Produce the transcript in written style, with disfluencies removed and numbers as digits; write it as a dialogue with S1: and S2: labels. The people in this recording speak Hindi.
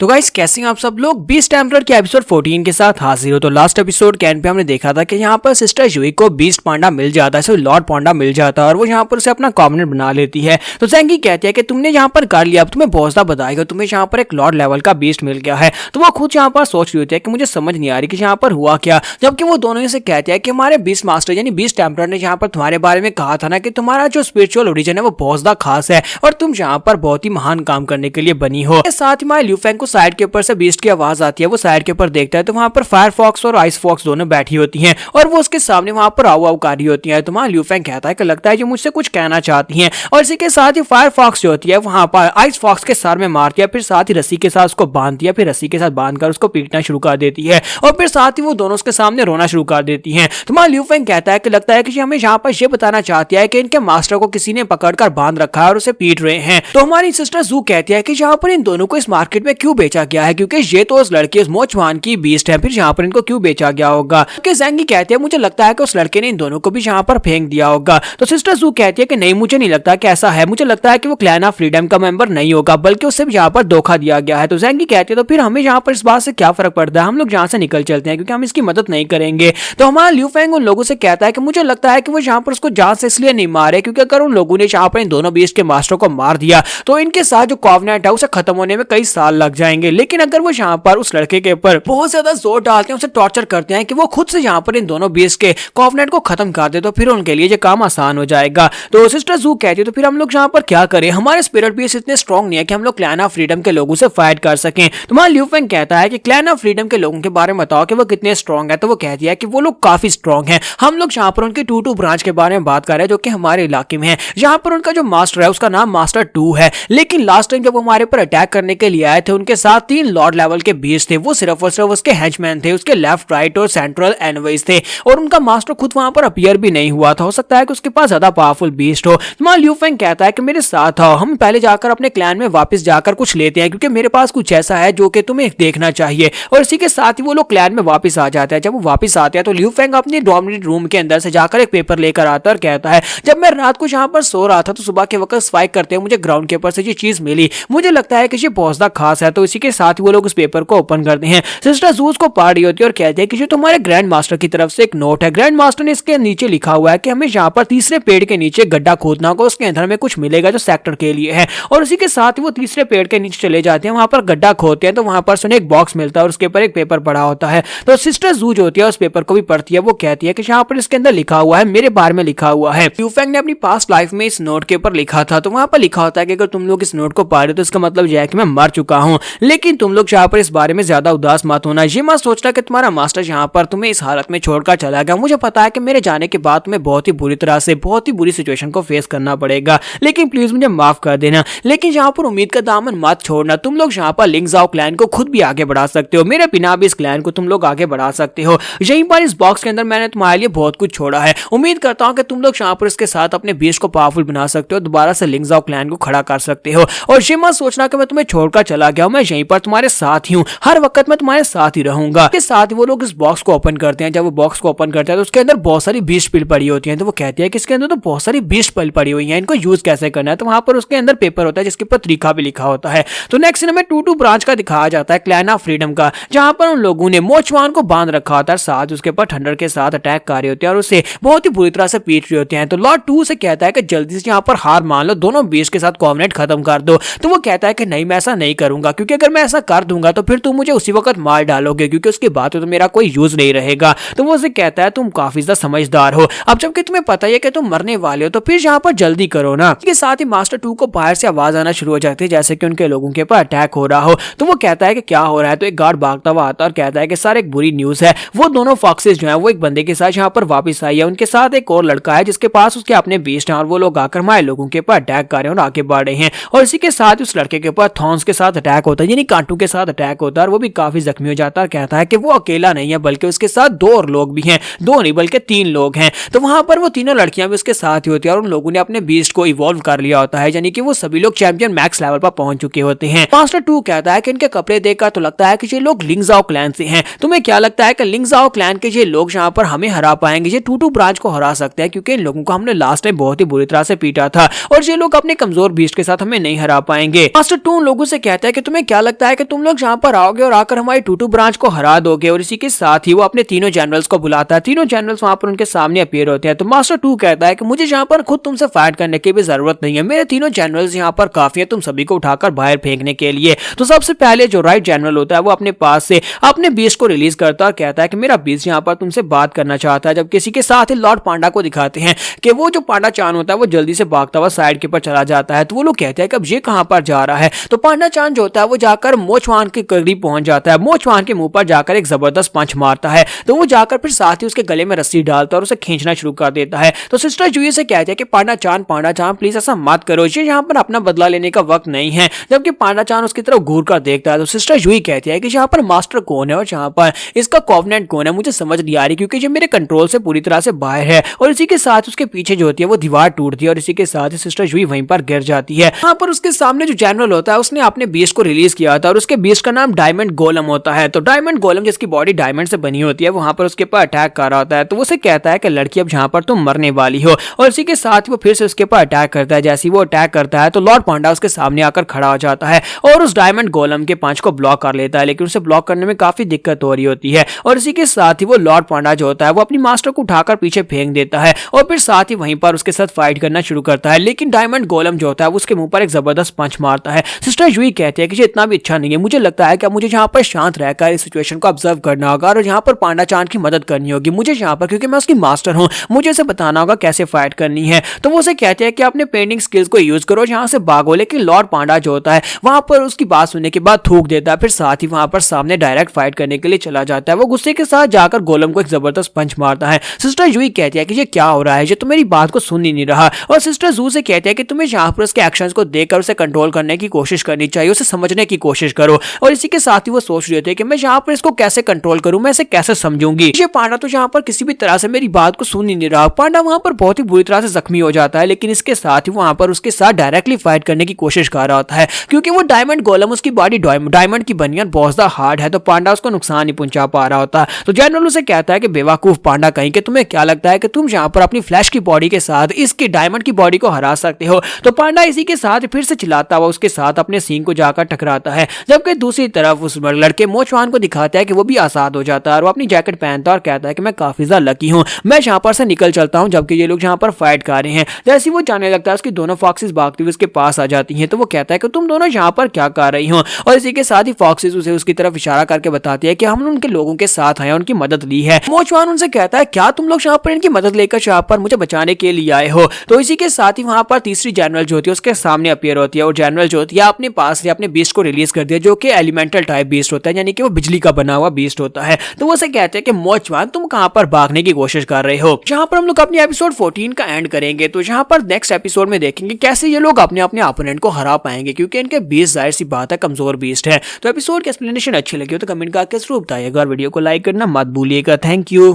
S1: तो गाइस कैसे हैं आप सब लोग। बीस्ट एम्परर के एपिसोड 14 के साथ हाजिर हो। तो लास्ट एपिसोड के एंड पे हमने देखा था कि यहाँ पर सिस्टर जुई को बीस्ट पांडा मिल जाता है, लॉर्ड पांडा मिल जाता है और वो यहाँ पर उसे अपना कॉर्नर बना लेती है। तो ज़ेंगी कहती है कि तुमने यहाँ पर कर लिया, अब तुम्हें बहुत ज़्यादा बधाई हो, तुम्हें यहाँ पर एक लॉर्ड लेवल का बीस्ट मिल गया है। तो वो खुद यहाँ पर सोच रही होती है कि मुझे समझ नहीं आ रही कि यहाँ पर हुआ क्या, जबकि वो दोनों से कहते हैं कि हमारे बीस्ट मास्टर यानी बीस्ट एम्परर ने यहाँ पर तुम्हारे बारे में कहा था ना कि तुम्हारा जो स्पिरिचुअल ओरिजिन है वो बहुत ज़्यादा खास है और तुम यहाँ पर बहुत ही महान काम करने के लिए बनी हो। साथ ही हमारे ल्यू फेंग को साइड के ऊपर से बीस्ट की आवाज आती है। वो साइड के ऊपर देखता है तो वहां पर फायर फॉक्स और आइस फॉक्स दोनों बैठी होती हैं और वो उसके सामने वहां पर आऊ आऊ कर रही होती है। तो वहां ल्यू फेंग कहता है कि लगता है जो मुझसे कुछ कहना चाहती हैं और इसी के साथ ही फायर फॉक्स जो होती है वहां पर आइस फॉक्स के सर में मारती है, फिर साथ ही रस्सी के साथ उसको बांधती है, फिर रस्सी के साथ बांधकर उसको पीटना शुरू कर देती है और फिर साथ ही वो दोनों उसके सामने रोना शुरू कर देती हैं। तो वहां ल्यू फेंग कहता है कि लगता है कि हमें यहाँ पर ये बताना चाहती है कि इनके मास्टर को किसी ने पकड़कर बांध रखा है और उसे पीट रहे हैं। तो हमारी सिस्टर जू कहती है कि यहाँ पर इन दोनों को इस मार्केट में क्यों बेचा गया है, क्योंकि ये तो उस लड़के उस मोचवान की बीस्ट है, फिर यहाँ पर इनको क्यों बेचा गया होगा। ज़ेंगी कहती है मुझे लगता है कि उस लड़के ने इन दोनों को भी यहाँ पर फेंक दिया होगा। तो सिस्टर जू कहती है कि नहीं, मुझे नहीं लगता कि ऐसा है, मुझे लगता है कि वो क्लैन ऑफ फ्रीडम का मेंबर नहीं होगा बल्कि उससे भी यहाँ पर धोखा दिया गया है। तो ज़ेंगी कहती है तो फिर हमें यहाँ पर इस बात से क्या फर्क पड़ता है, हम लोग यहाँ से निकल चलते हैं क्योंकि हम इसकी मदद नहीं करेंगे। तो हमारा ल्यू फेंग उन लोगों से कहता है कि मुझे लगता है कि वो यहाँ पर उसको जान से इसलिए नहीं मारे क्योंकि अगर उन लोगों ने यहाँ पर इन दोनों बीस्ट के मास्टर को मार दिया तो इनके साथ जो कॉवेनेंट है उसे खत्म होने में कई साल लग जाएंगे। लेकिन अगर वो यहाँ पर उस लड़के के ऊपर बहुत ज्यादा जोर डालते हैं, उसे टॉर्चर करते हैं कि वो खुद से यहाँ पर इन दोनों बीस्ट के कॉवेनेंट को खत्म कर दे तो फिर उनके लिए ये काम आसान हो जाएगा। तो सिस्टर जू कहती है तो फिर हम लोग यहाँ पर क्या करें, हमारे स्पिरिट बीस्ट इतने स्ट्रॉन्ग नहीं है कि हम लोग क्लैन ऑफ फ्रीडम के लोगों से फाइट कर सकें। तो वहां ल्यू फेंग कहता है कि क्लैन ऑफ फ्रीडम के लोगों के बारे में बताओ कि वो कितने स्ट्रॉन्ग है। तो वो कहती है कि वो लोग काफी स्ट्रॉन्ग हैं, हम लोग यहाँ पर उनके 2-2 ब्रांच के बारे में बात कर रहे हैं जो कि हमारे इलाके में है। यहाँ पर उनका जो मास्टर है उसका नाम मास्टर 2 है, लेकिन लास्ट टाइम जब हमारे पर अटैक करने के लिए आए थे उनके साथ 3 लॉर्ड लेवल के बीस्ट थे, वो सिर्फ और सिर्फ उसके हेंचमैन थे, उसके लेफ्ट राइट और सेंट्रल एनवेज थे और उनका मास्टर खुद वहां पर अपीयर भी नहीं हुआ था। हो सकता है कि उसके पास ज्यादा पावरफुल बीस्ट हो। वहां ल्यू फेंग कहता है कि मेरे साथ आओ, हम पहले जाकर अपने क्लैन में वापस जाकर कुछ लेते हैं क्योंकि मेरे पास कुछ ऐसा है जो कि तुम्हें देखना चाहिए। और इसी के साथ ही वो लोग क्लैन में वापस आ जाते हैं। जब वो वापस आते हैं तो ल्यू फेंग अपने डॉर्मेटरी रूम के अंदर से जाकर एक पेपर लेकर आता है और कहता है जब मैं रात को यहाँ पर सो रहा था तो सुबह के वक्त स्पाइक करते हुए मुझे ग्राउंड के ऊपर से ये चीज मिली, मुझे लगता है कि ये बहुत ज्यादा खास है। तो इसी के साथ ही वो लोग उस पेपर को ओपन करते हैं। सिस्टर जूस को पढ़ रही होती है और कहते हैं कि ये तुम्हारे ग्रैंड मास्टर की तरफ से एक नोट है, ग्रैंड मास्टर ने इसके नीचे लिखा हुआ है कि हमें यहाँ पर तीसरे पेड़ के नीचे गड्ढा खोदना होगा, उसके अंदर में कुछ मिलेगा जो सेक्टर के लिए है। और इसी के साथ ही वो तीसरे पेड़ के नीचे चले जाते हैं, वहां पर गड्ढा खोदते हैं तो वहां पर सुने एक बॉक्स मिलता है और उसके ऊपर एक पेपर पड़ा होता है। तो सिस्टर जू जो होती है उस पेपर को भी पढ़ती है, वो कहती है कि यहाँ पर इसके अंदर लिखा हुआ है, मेरे बारे में लिखा हुआ है। ल्यू फेंग ने अपनी पास्ट लाइफ में इस नोट के ऊपर लिखा था, तो वहां पर लिखा होता है कि अगर तुम लोग इस नोट को पढ़ रहे हो तो इसका मतलब यह है कि मैं मर चुका हूं, लेकिन तुम लोग यहाँ पर इस बारे में ज्यादा उदास मत होना, ये मत सोचना कि तुम्हारा मास्टर यहाँ पर तुम्हें इस हालत में छोड़कर चला गया। मुझे पता है कि मेरे जाने के बाद तुम्हें बहुत ही बुरी तरह से बहुत ही बुरी सिचुएशन को फेस करना पड़ेगा, लेकिन प्लीज मुझे माफ कर देना। लेकिन यहाँ पर उम्मीद का दामन मत छोड़ना, तुम लोग यहाँ पर लिंग जाओ क्लैन को खुद भी आगे बढ़ा सकते हो, मेरे बिना भी इस क्लैन को तुम लोग आगे बढ़ा सकते हो। यहीं पर इस बॉक्स के अंदर मैंने तुम्हारे लिए बहुत कुछ छोड़ा है, उम्मीद करता हूँ कि तुम लोग यहाँ पर इसके साथ अपने बीस्ट को पावरफुल बना सकते हो, दोबारा से लिंग जाओ क्लैन को खड़ा कर सकते हो। और ये मत सोचना कि मैं तुम्हें छोड़कर चला गया हूँ, मैं यहीं पर तुम्हारे साथ ही हूँ, हर वक्त मैं तुम्हारे साथ ही रहूंगा। इसके साथ ही वो लोग इस बॉक्स को ओपन करते हैं। जब वो बॉक्स को ओपन करते हैं तो उसके अंदर बहुत सारी बीस्ट पिल पड़ी होती हैं। तो वो कहती है कि इसके अंदर तो बहुत सारी बीस्ट पिल पड़ी हुई हैं, इनको यूज कैसे करना है। तो वहां पर उसके अंदर पेपर होता है जिसके ऊपर तरीका भी लिखा होता है। तो नेक्स्ट में 2-2 ब्रांच का दिखाया जाता है, क्लैन ऑफ फ्रीडम का, जहां पर उन लोगों ने मोचवान को बांध रखा होता है, साथ उसके ऊपर थंडर के साथ अटैक कर रहे होते हैं और उसे बहुत ही बुरी तरह से पीट रहे होते हैं। तो लॉर्ड 2 से कहता है कि जल्दी से यहाँ पर हार मान लो, दोनों बीस्ट के साथ कॉवेनेंट खत्म कर दो। तो वो कहता है कि नहीं, मैं ऐसा नहीं करूंगा, क्योंकि अगर मैं ऐसा कर दूंगा तो फिर तुम मुझे उसी वक्त मार डालोगे, क्योंकि उसके बाद तो मेरा कोई यूज नहीं रहेगा। तो वो उसे कहता है तुम काफी ज्यादा समझदार हो, अब जबकि तुम्हें पता है कि तुम मरने वाले हो तो फिर यहाँ पर जल्दी करो ना। इसके साथ ही मास्टर 2 को बाहर से आवाज आना शुरू हो जाती है जैसे कि उनके लोगों के ऊपर अटैक हो रहा हो। तो वो कहता है कि क्या हो रहा है। तो एक गार्ड भागता हुआ आता है और कहता है कि सर एक बुरी न्यूज है, वो दोनों फॉक्सेस जो है वो एक बंदे के साथ यहाँ पर वापस आई है, उनके साथ एक और लड़का है जिसके पास उसके अपने बीस्ट हैं और वो लोग आकर हमारे लोगों के ऊपर अटैक कर रहे हैं और आगे बढ़ रहे हैं। और इसी के साथ उस लड़के के ऊपर थॉर्न्स के साथ अटैक होता है, यानी कांटों के साथ अटैक होता है और वो भी काफी जख्मी हो जाता है। कहता है कि वो अकेला नहीं है बल्कि उसके साथ 2 और लोग भी हैं, 2 नहीं बल्कि 3 लोग हैं। तो वहां पर वो तीनों लड़कियां भी उसके साथ ही होती है और उन लोगों ने अपने बीस्ट को इवॉल्व कर लिया होता है, यानी कि वो सभी लोग चैंपियन मैक्स लेवल पर पहुंच चुके होते हैं। मास्टर 2 कहता है कि इनके कपड़े देखकर तो लगता है कि ये लोग लिंग जाओ क्लैन से हैं। तुम्हें क्या लगता है कि लिंग जाओ क्लैन के ये लोग यहाँ पर हमें हरा पाएंगे? ये 2-2 ब्रांच को हरा सकते हैं क्योंकि इन लोगों को हमने लास्ट टाइम बहुत ही बुरी तरह से पीटा था और ये लोग अपने कमजोर बीस्ट के साथ हमें नहीं हरा पाएंगे। मास्टर 2 लोगों से कहता है कि तुम्हें क्या लगता है कि तुम लोग यहाँ पर आओगे और आकर हमारी टूटू ब्रांच को हरा दोगे। और इसी के साथ ही वो अपने तीनों जनरल्स को बुलाता है। तीनों जनरल्स वहां पर उनके सामने अपीयर होते हैं। तो मास्टर टू कहता है कि मुझे यहाँ पर खुद तुमसे फाइट करने की भी जरूरत नहीं है, मेरे तीनों जनरल्स यहाँ पर काफी है तुम सभी को उठाकर बाहर फेंकने के लिए। तो सबसे पहले जो राइट जनरल होता है वो अपने पास से अपने बीस्ट को रिलीज करता है और कहता है कि मेरा बीस्ट यहाँ पर तुमसे बात करना चाहता है। जब किसी के साथ ही लॉर्ड पांडा को दिखाते हैं कि वो जो पांडा चान होता है वो जल्दी से भागता हुआ साइड के ऊपर चला जाता है। तो वो लोग कहते हैं कि अब ये कहां पर जा रहा है। तो पांडा चान जो होता है वो जाकर मोचवान के करीब पहुंच जाता है। मोचवान के मुंह पर जाकर एक जबरदस्त पंच मारता है। तो वो जाकर फिर साथ ही उसके गले में रस्सी डालता है और उसे खींचना शुरू कर देता है। तो सिस्टर जूही से कहते हैं कि पांडा चान प्लीज ऐसा मत करो, ये यहाँ पर अपना बदला लेने का वक्त नहीं है। जबकि पांडा चान उसकी तरफ घूर कर देखता है। तो सिस्टर जूही कहती है कि यहाँ पर मास्टर कौन है और यहाँ पर इसका कॉवेनेंट कौन है, मुझे समझ नहीं आ रही क्योंकि ये मेरे कंट्रोल से पूरी तरह से बाहर है। और इसी के साथ उसके पीछे जो होती है वो दीवार टूटती है और इसी के साथ ही सिस्टर जूही वहीं पर गिर जाती है। यहाँ पर उसके सामने जो जनरल होता है उसने अपने बीस्ट को रिलीज किया था और उसके बीस्ट का नाम डायमंड गोलम होता है। तो डायमंड गोलम जिसकी बॉडी डायमंड से बनी होती है वहां पर उसके ऊपर अटैक कर रहा होता है। तो उसे कहता है कि लड़की अब जहां पर तुम मरने वाली हो। और इसी के साथ वो फिर से उसके ऊपर अटैक करता है। जैसे वो अटैक करता है तो लॉर्ड पांडा उसके सामने आकर खड़ा हो जाता है और उस डायमंड गोलम के पंच को ब्लॉक कर लेता है। लेकिन उसे ब्लॉक करने में काफी दिक्कत हो रही होती है। और इसी के साथ ही वो लॉर्ड पांडा जो होता है वो अपनी मास्टर को उठाकर पीछे फेंक देता है और फिर साथ ही वहीं पर उसके साथ फाइट करना शुरू करता है। लेकिन डायमंड गोलम जो होता है उसके मुंह पर एक जबरदस्त पंच मारता है। सिस्टर जूही कहती है कि ये इतना भी अच्छा नहीं है, मुझे लगता है कि मुझे यहाँ पर शांत रहकर इस सिचुएशन को ऑब्जर्व करना होगा और यहाँ पर पांडा चान की मदद करनी होगी मुझे यहाँ पर, क्योंकि मैं उसकी मास्टर हूँ, मुझे उसे बताना होगा कैसे फाइट करनी है। तो वो उसे कहते हैं कि अपने पेंटिंग स्किल्स को यूज करो, यहाँ से भागो। लेकिन लॉर्ड पांडा जो होता है वहां पर उसकी बात सुनने के बाद थूक देता है। फिर साथ ही वहां पर सामने डायरेक्ट फाइट करने के लिए चला जाता है। वो गुस्से के साथ जाकर गोलम को एक जबरदस्त पंच मारता है। सिस्टर जूही कहती है कि ये क्या हो रहा है, ये तो मेरी बात को सुन ही नहीं रहा। और सिस्टर जू से कहती है कि तुम्हें यहाँ पर उसके एक्शंस को देखकर उसे कंट्रोल करने की कोशिश करनी चाहिए, उसे समझने की कोशिश करो। और इसी के साथ ही वो सोच रही होती है कि मैं यहाँ पर इसको कैसे कंट्रोल करूं, मैं इसे कैसे समझूंगी। ये पांडा तो यहाँ पर किसी भी तरह से मेरी बात को सुन ही नहीं रहा। पांडा वहां पर बहुत ही बुरी तरह से जख्मी हो जाता है। लेकिन इसके साथ ही वहां पर उसके साथ डायरेक्टली फाइट करने की कोशिश कर रहा होता है क्योंकि वो डायमंड गोलम उसकी बॉडी डायमंड की बनी और बहुत ज्यादा हार्ड है। तो पांडा उसको नुकसान नहीं पहुंचा पा रहा होता। तो जनरल उसे कहता है कि बेवकूफ पांडा कहीं के, तुम्हें क्या लगता है कि तुम यहाँ पर अपनी फ्लैश की बॉडी के साथ इसकी डायमंड की बॉडी को हरा सकते हो। तो पांडा इसी के साथ फिर से चिल्लाता हुआ उसके साथ अपने सींग को जाकर टकराता है। जबकि दूसरी तरफ उस लड़के मोचवान को दिखाता है कि वो भी आजाद हो जाता है और वो अपनी जैकेट पहनता है और कहता है कि मैं काफी ज्यादा लकी हूँ, मैं यहाँ पर से निकल चलता हूँ। जबकि ये लोग यहाँ पर फाइट कर रहे हैं। जैसे वो जाने लगता है उसकी दोनों फॉक्सेस भागती हुई उसके पास आ जाती हैं। तो वो कहता है कि तुम दोनों यहाँ पर क्या कर रही हो। और इसी के साथ ही फॉक्सेस उसे उसकी तरफ इशारा करके बताती है कि हमने उनके लोगों के साथ आए, उनकी मदद ली है। मोचवान उनसे कहता है क्या तुम लोग यहाँ पर इनकी मदद लेकर यहाँ पर मुझे बचाने के लिए आए हो। तो इसी के साथ ही वहां पर तीसरी जनरल जो होती है उसके सामने अपीयर होती है और जनरल जो होती है अपने पास से अपने बीस्ट को रिलीज कर दिया जो कि एलिमेंटल टाइप बीस्ट होता है, यानी कि वो बिजली का बना हुआ बीस्ट होता है। तो वो से कहते हैं कि मोचवान तुम कहां पर भागने की कोशिश कर रहे हो। जहां पर हम लोग अपने एपिसोड 14 का एंड करेंगे। तो जहां पर नेक्स्ट एपिसोड में देखेंगे कैसे ये लोग अपने अपने ओपोनेंट को हरा पाएंगे क्योंकि इनके बीस्ट जाहिर सी बात है कमजोर बीस्ट है। तो एपिसोड की एक्सप्लेनेशन अच्छी लगी हो तो कमेंट करके जरूर बताइएगा और वीडियो को लाइक करना मत भूलिएगा। Thank you.